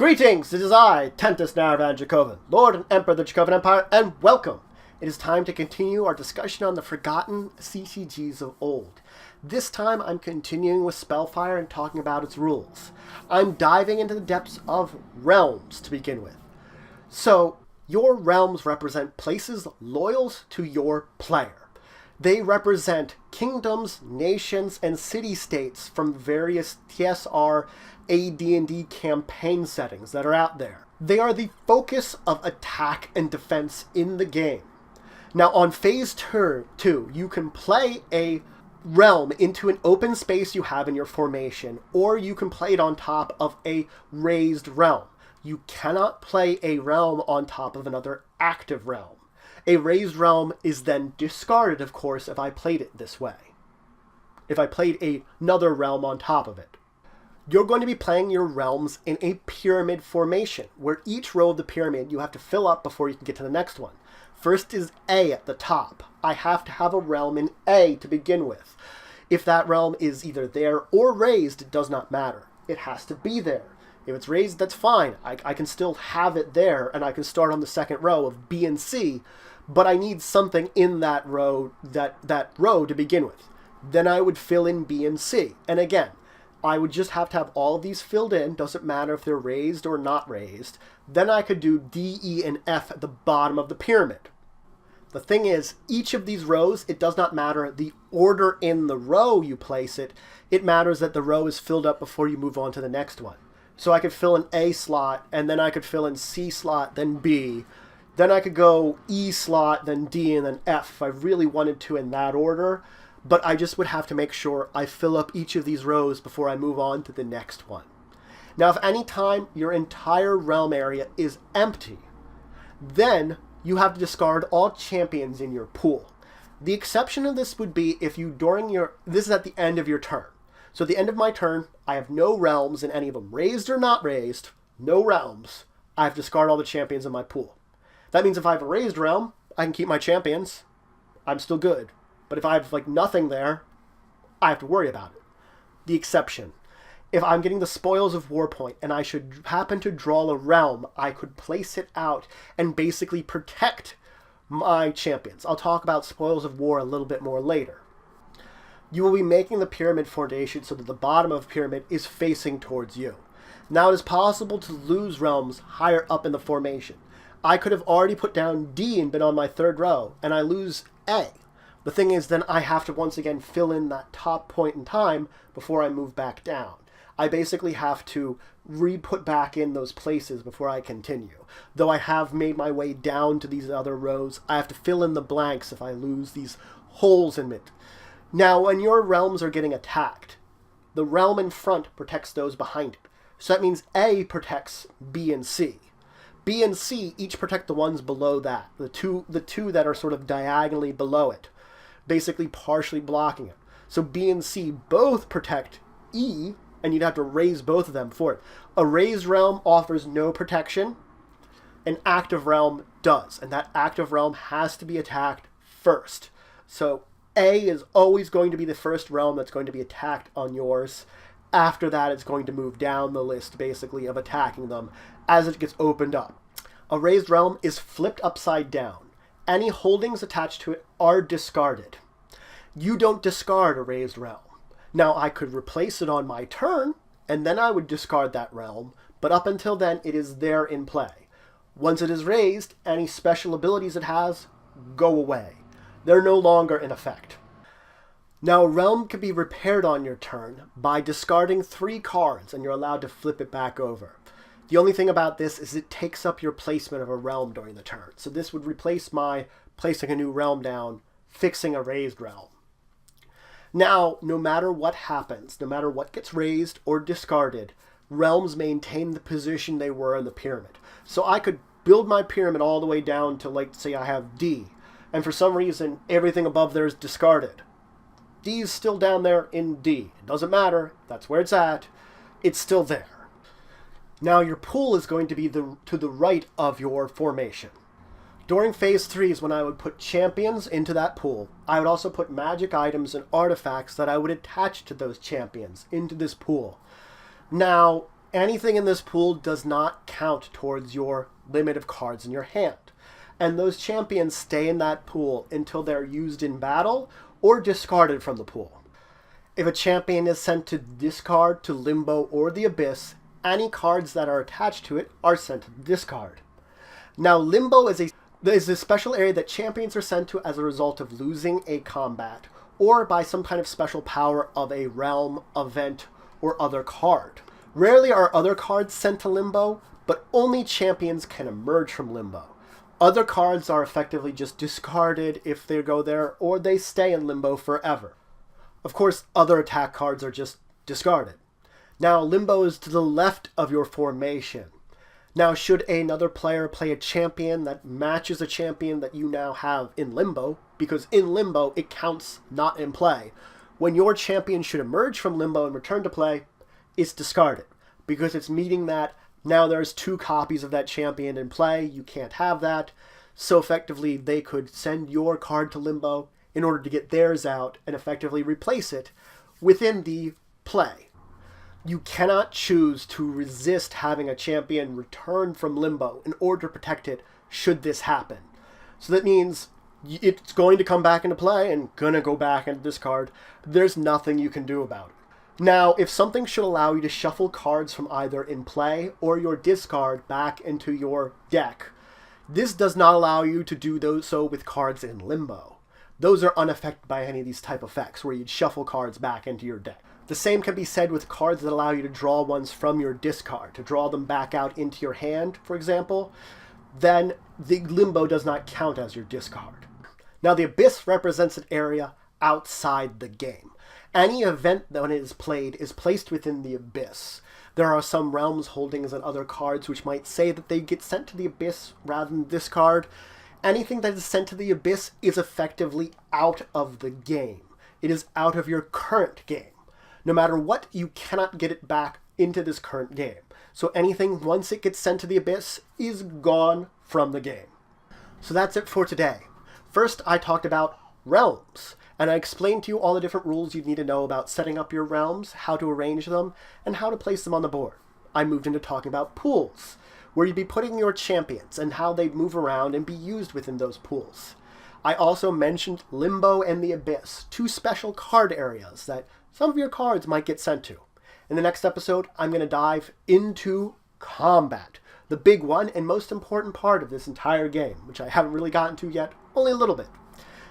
Greetings, it is I, Tentus Naravan Dracovin, Lord and Emperor of the Dracovin Empire, and welcome! It is time to continue our discussion on the Forgotten CCGs of old. This time I'm continuing with Spellfire and talking about its rules. I'm diving into the depths of realms to begin with. So, your realms represent places loyal to your player. They represent kingdoms, nations, and city-states from various TSR AD&D campaign settings that are out there. They are the focus of attack and defense in the game. Now on phase 2, you can play a realm into an open space you have in your formation, or you can play it on top of a raised realm. You cannot play a realm on top of another active realm. A raised realm is then discarded, of course, if I played it this way. If I played another realm on top of it. You're going to be playing your realms in a pyramid formation, where each row of the pyramid you have to fill up before you can get to the next one. First is A at the top. I have to have a realm in A to begin with. If that realm is either there or raised, it does not matter. It has to be there. If it's raised, that's fine. I can still have it there, and I can start on the second row of B and C, but I need something in that row to begin with. Then I would fill in B and C. And again, I would just have to have all of these filled in. Doesn't matter if they're raised or not raised. Then I could do D, E, and F at the bottom of the pyramid. The thing is, each of these rows, it does not matter the order in the row you place it. It matters that the row is filled up before you move on to the next one. So I could fill in A slot, and then I could fill in C slot, then B. Then I could go E slot, then D, and then F if I really wanted to in that order. But I just would have to make sure I fill up each of these rows before I move on to the next one. Now, if any time your entire realm area is empty, then you have to discard all champions in your pool. The exception of this would be if you, this is at the end of your turn. So at the end of my turn, I have no realms in any of them. Raised or not raised, no realms. I have to discard all the champions in my pool. That means if I have a raised realm, I can keep my champions. I'm still good. But if I have nothing there, I have to worry about it. The exception. If I'm getting the spoils of Warpoint and I should happen to draw a realm, I could place it out and basically protect my champions. I'll talk about spoils of war a little bit more later. You will be making the pyramid foundation so that the bottom of the pyramid is facing towards you. Now it is possible to lose realms higher up in the formation. I could have already put down D and been on my third row, and I lose A. The thing is, then I have to once again fill in that top point in time before I move back down. I basically have to re-put back in those places before I continue. Though I have made my way down to these other rows, I have to fill in the blanks if I lose these holes in it. Now, when your realms are getting attacked, the realm in front protects those behind it. So that means A protects B and C. B and C each protect the ones below that, the two that are sort of diagonally below it, basically partially blocking it. So B and C both protect E, and you'd have to raise both of them for it. A raised realm offers no protection. An active realm does, and that active realm has to be attacked first. So A is always going to be the first realm that's going to be attacked on yours. After that, it's going to move down the list, basically, of attacking them as it gets opened up. A raised realm is flipped upside down. Any holdings attached to it are discarded. You don't discard a raised realm. Now, I could replace it on my turn, and then I would discard that realm, but up until then, it is there in play. Once it is raised, any special abilities it has go away. They're no longer in effect. Now, a realm can be repaired on your turn by discarding 3 cards, and you're allowed to flip it back over. The only thing about this is it takes up your placement of a realm during the turn. So this would replace my placing a new realm down, fixing a raised realm. Now, no matter what happens, no matter what gets raised or discarded, realms maintain the position they were in the pyramid. So I could build my pyramid all the way down to, say I have D, and for some reason, everything above there is discarded. D is still down there in D. It doesn't matter. That's where it's at. It's still there. Now your pool is going to be to the right of your formation. During phase 3 is when I would put champions into that pool. I would also put magic items and artifacts that I would attach to those champions into this pool. Now, anything in this pool does not count towards your limit of cards in your hand. And those champions stay in that pool until they're used in battle or discarded from the pool. If a champion is sent to discard, to Limbo, or the Abyss, any cards that are attached to it are sent to discard. Now, Limbo is a special area that champions are sent to as a result of losing a combat, or by some kind of special power of a realm, event, or other card. Rarely are other cards sent to Limbo, but only champions can emerge from Limbo. Other cards are effectively just discarded if they go there, or they stay in Limbo forever. Of course, other attack cards are just discarded. Now, Limbo is to the left of your formation. Now, should another player play a champion that matches a champion that you now have in Limbo, because in Limbo it counts not in play, when your champion should emerge from Limbo and return to play, it's discarded, because it's meeting that now there's 2 copies of that champion in play, you can't have that, so effectively they could send your card to Limbo in order to get theirs out and effectively replace it within the play. You cannot choose to resist having a champion return from Limbo in order to protect it should this happen. So that means it's going to come back into play and gonna go back into discard. There's nothing you can do about it. Now, if something should allow you to shuffle cards from either in play or your discard back into your deck, this does not allow you to do so with cards in Limbo. Those are unaffected by any of these type effects where you'd shuffle cards back into your deck. The same can be said with cards that allow you to draw ones from your discard, to draw them back out into your hand, for example. Then the Limbo does not count as your discard. Now, the Abyss represents an area outside the game. Any event that when it is played is placed within the Abyss. There are some realms, holdings, and other cards which might say that they get sent to the Abyss rather than discard. Anything that is sent to the Abyss is effectively out of the game. It is out of your current game. No matter what, you cannot get it back into this current game. So anything, once it gets sent to the Abyss, is gone from the game. So that's it for today. First, I talked about realms, and I explained to you all the different rules you'd need to know about setting up your realms, how to arrange them, and how to place them on the board. I moved into talking about pools, where you'd be putting your champions and how they move around and be used within those pools. I also mentioned Limbo and the Abyss, 2 special card areas that some of your cards might get sent to. In the next episode, I'm going to dive into combat, the big one and most important part of this entire game, which I haven't really gotten to yet, only a little bit.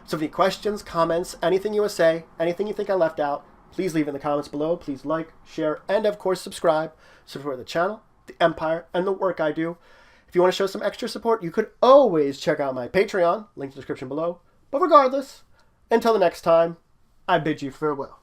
So if any questions, comments, anything you want to say, anything you think I left out, please leave in the comments below. Please like, share, and of course subscribe to support the channel, the Empire, and the work I do. If you want to show some extra support, you could always check out my Patreon, link in the description below. But regardless, until the next time, I bid you farewell.